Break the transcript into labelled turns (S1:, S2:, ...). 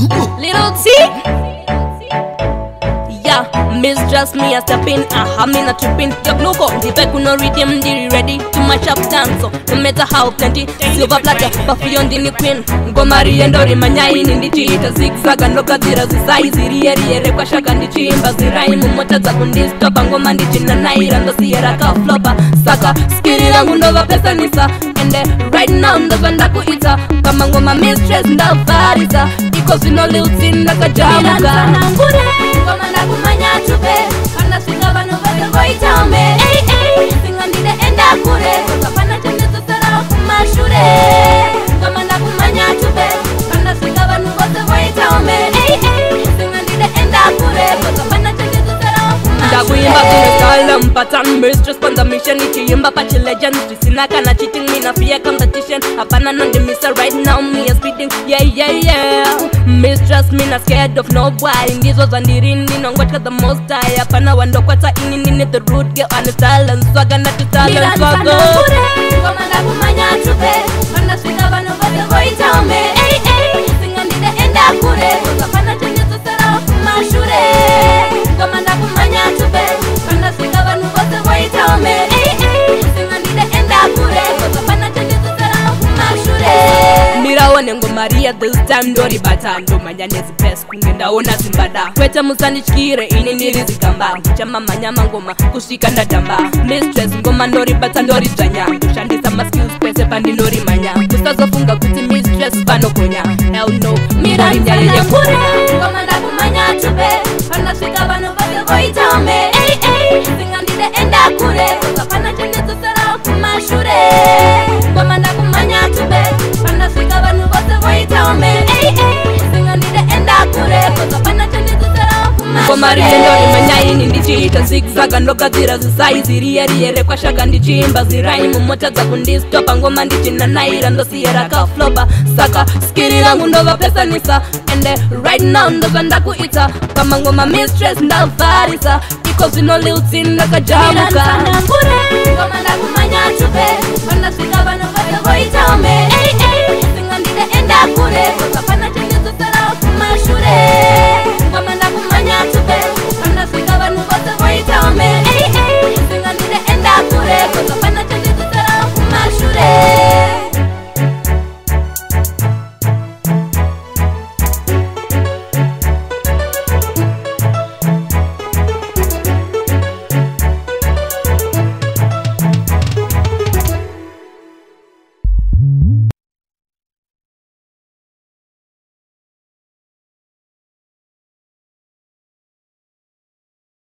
S1: Little T. Yeah, mistrust me, I step in, I'm in a tripping. Your blue got the back, no rhythm, the ready to match up dance. So, no matter how plenty, silver platter, puffy on the queen. Go marry and Dory Manyain in the cheetah, zigzag and look at the size, the Kwashak and the chambers, the rhyme, Motazakundi, stop and go managing the night and the Sierra flopper, Saka, Skiri Rangundova Pesanisa, and then right now the Vandaku Ita, Kamangoma mistress, now Farisa, because you know little thing like a jam. Komanda kumanya tupe, kana singa banu bade goita me. Hey hey, singa ndide enda kure, kapana chende tsara kumashure. Komanda kumanya tupe, kana singa banu bade goita me. Hey hey, singa ndide enda kure, kapana chende tsara kumashure. Ndakuyimba kunesalam pattern, mistress on the mission, ichiyimba pachi legend. Sina kana cheating, me na fear competition. Hapana no demisa right now, me a speeding. Yeah yeah yeah. Mistrust me, not scared of nobody. This was on the ring, no watch the most high. Apana wando kwata in the root, get on the talent, swagger not to talent, swagger. Komanda kumanya tupe, kana swika banu bade goita me. Hey hey, singa ndide enda kure, kapana chende tsara kumashure. Komanda kumanya tupe, kana swika banu bade goita me. Hey hey, singa ndide enda kure, kapana chende tsara kumashure. Miraone Maria this time Dori Batando Manyanezi best kungenda ona zimbada Kweta musani chikire ini nirizi kamba Chama manyama ngoma kushika ndadamba Mistress ngoma Dori Batandori janya Kushandisa ma skills pese pandi Dori manya Kustazo funga kuti mistress pano konya Hell no, mira injaya kure Ngoma ndaku manya tupe Pana swika bano bade goita me Hey hey, singa ndide enda kure Kapana chende tsara kumashure Ngoma ndaku manya tupe Pana swika bano bade goita me Hey hey, singa ndide enda kure Kapana chende tsara kumashure Komari endori manyaini ndichita zigzag Ndoka zira zisaizi riere kwa shaka ndichimba Ziraimu mota za kundistopa Ngoma ndichina naira ndo Sierra flopa Saka, skiri rangu ndova pesa nisa And right now ndoza ndakuita Kama ngoma mistress ndafarisa Because you know little thing like a jamuka Mira kure, ngoma ndakumanya tupe Kana swika bano bade goita me Hey hey, singa ndide enda kure